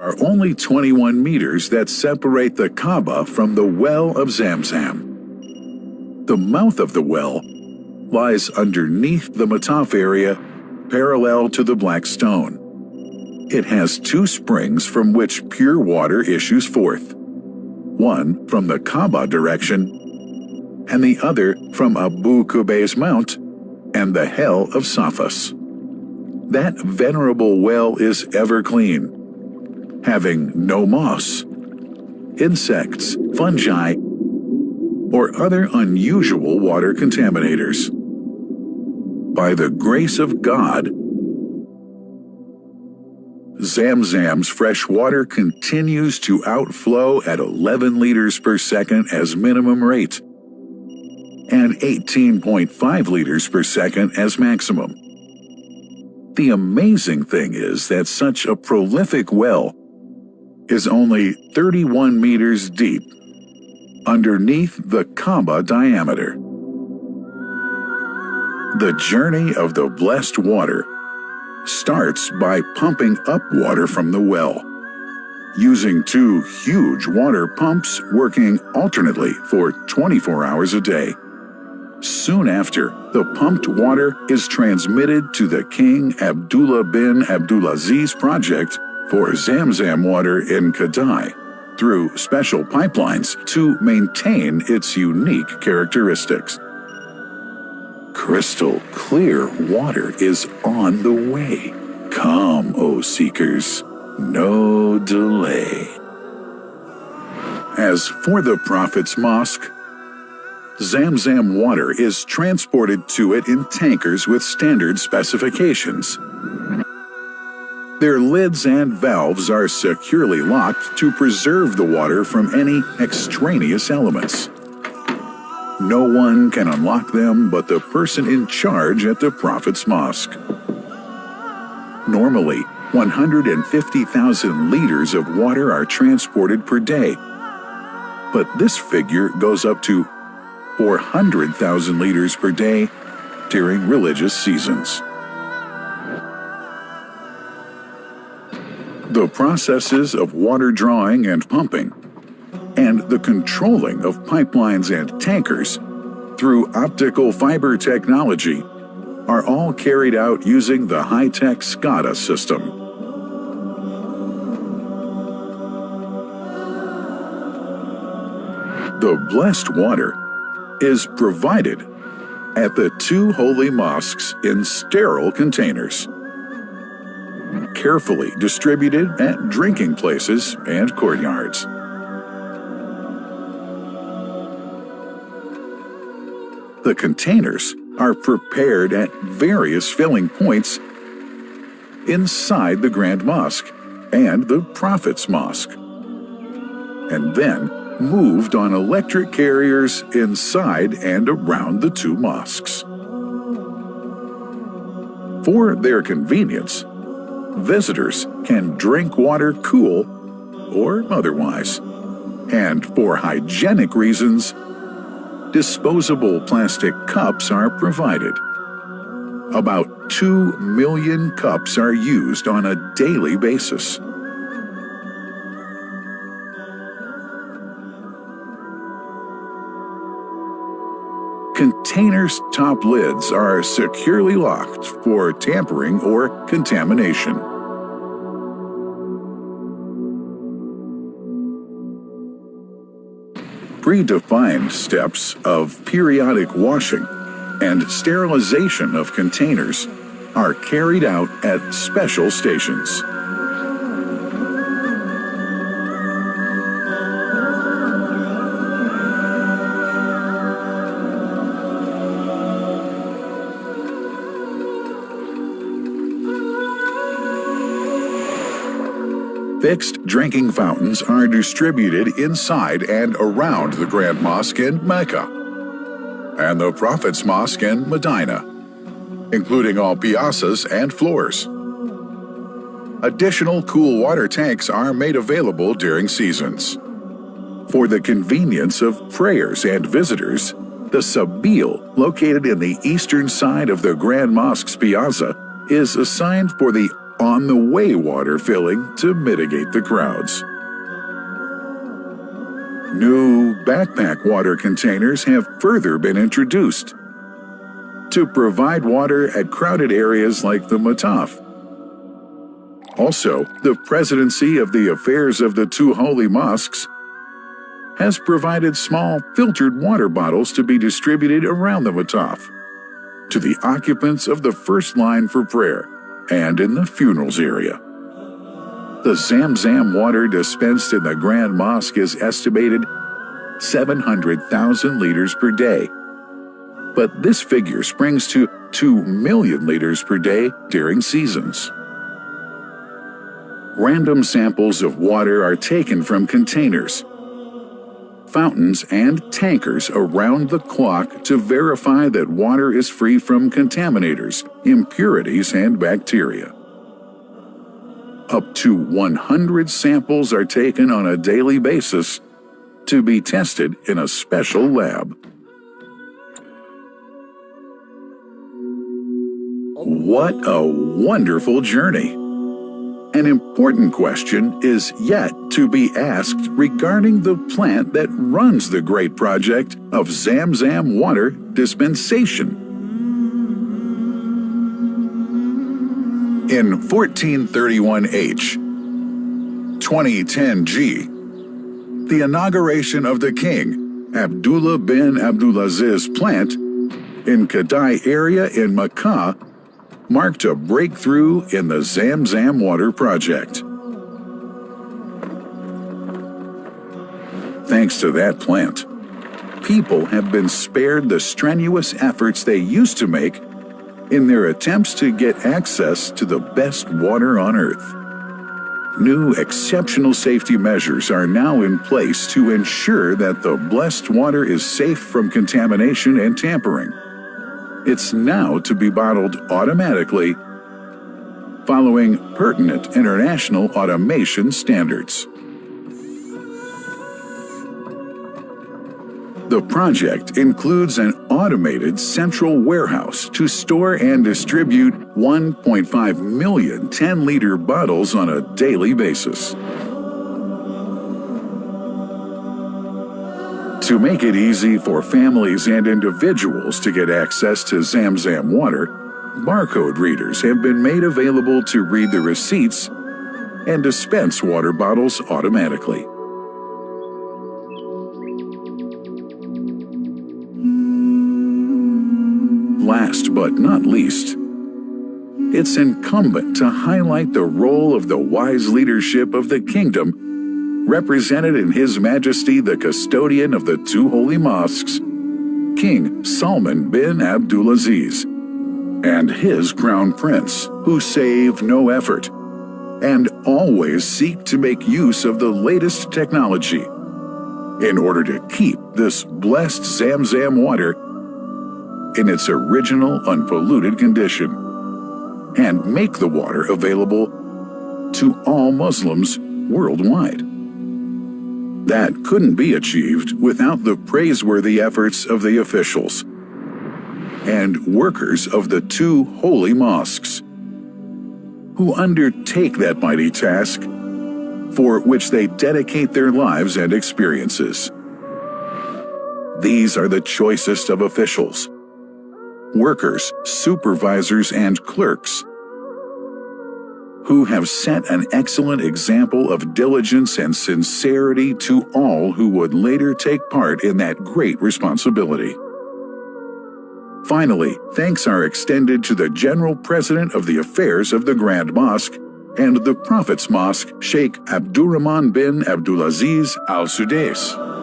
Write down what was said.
are only 21 meters that separate the Kaba from the well of ZAMZAM. The mouth of the well lies underneath the Mataf area, parallel to the black stone. It has two springs from which pure water issues forth, one from the Kaba direction and the other from Abu Qubay's Mount and the Hell of Safas. That venerable well is ever clean, having no moss, insects, fungi, or other unusual water contaminators. By the grace of God, ZAMZAM's fresh water continues to outflow at 11 liters per second as minimum rate and 18.5 liters per second as maximum. The amazing thing is that such a prolific well is only 31 meters deep underneath the Kaba diameter. The journey of the blessed water starts by pumping up water from the well, using two huge water pumps working alternately for 24 hours a day. Soon after, the pumped water is transmitted to the King Abdullah bin Abdulaziz project for ZAMZAM water in Kadai through special pipelines to maintain its unique characteristics. Crystal clear water is on the way. Come, O seekers, no delay. As for the Prophet's Mosque, ZAMZAM water is transported to it in tankers with standard specifications. Their lids and valves are securely locked to preserve the water from any extraneous elements. No one can unlock them but the person in charge at the Prophet's Mosque. Normally, 150,000 liters of water are transported per day, but this figure goes up to 400,000 liters per day during religious seasons. The processes of water drawing and pumping, and the controlling of pipelines and tankers through optical fiber technology are all carried out using the high-tech SCADA system. The blessed water is provided at the two holy mosques in sterile containers, carefully distributed at drinking places and courtyards. The containers are prepared at various filling points inside the Grand Mosque and the Prophet's Mosque, and then moved on electric carriers inside and around the two mosques. For their convenience, visitors can drink water cool or otherwise, and for hygienic reasons, disposable plastic cups are provided. About 2 million cups are used on a daily basis. Containers' top lids are securely locked for tampering or contamination. Predefined steps of periodic washing and sterilization of containers are carried out at special stations. Fixed drinking fountains are distributed inside and around the Grand Mosque in Mecca and the Prophet's Mosque in Medina, including all piazzas and floors. Additional cool water tanks are made available during seasons. For the convenience of prayers and visitors, the Sabil, located in the eastern side of the Grand Mosque's piazza, is assigned for the on-the-way water filling to mitigate the crowds. New backpack water containers have further been introduced to provide water at crowded areas like the Mataf. Also, the Presidency of the Affairs of the Two Holy Mosques has provided small filtered water bottles to be distributed around the Mataf to the occupants of the first line for prayer and in the funerals area. The ZAMZAM water dispensed in the Grand Mosque is estimated 700,000 liters per day, but this figure springs to 2 million liters per day during seasons. Random samples of water are taken from containers, fountains, and tankers around the clock to verify that water is free from contaminators, impurities, and bacteria. Up to 100 samples are taken on a daily basis to be tested in a special lab. What a wonderful journey! An important question is yet to be asked regarding the plant that runs the great project of ZAMZAM water dispensation. In 1431H, 2010G, the inauguration of the King Abdullah bin Abdulaziz plant in Kadai area in Makkah marked a breakthrough in the ZAMZAM water project. Thanks to that plant, people have been spared the strenuous efforts they used to make in their attempts to get access to the best water on earth. New exceptional safety measures are now in place to ensure that the blessed water is safe from contamination and tampering. It's now to be bottled automatically following pertinent international automation standards. The project includes an automated central warehouse to store and distribute 1.5 million 10-liter bottles on a daily basis. To make it easy for families and individuals to get access to ZAMZAM water, barcode readers have been made available to read the receipts and dispense water bottles automatically. Last but not least, it's incumbent to highlight the role of the wise leadership of the kingdom represented in His Majesty the Custodian of the Two Holy Mosques, King Salman bin Abdulaziz, and his Crown Prince, who save no effort and always seek to make use of the latest technology in order to keep this blessed ZAMZAM water in its original unpolluted condition and make the water available to all Muslims worldwide. That couldn't be achieved without the praiseworthy efforts of the officials and workers of the two holy mosques, who undertake that mighty task for which they dedicate their lives and experiences. These are the choicest of officials, workers, supervisors, and clerks, who have set an excellent example of diligence and sincerity to all who would later take part in that great responsibility. Finally, thanks are extended to the General President of the Affairs of the Grand Mosque and the Prophet's Mosque, Sheikh Abdurrahman bin Abdulaziz Al Sudais.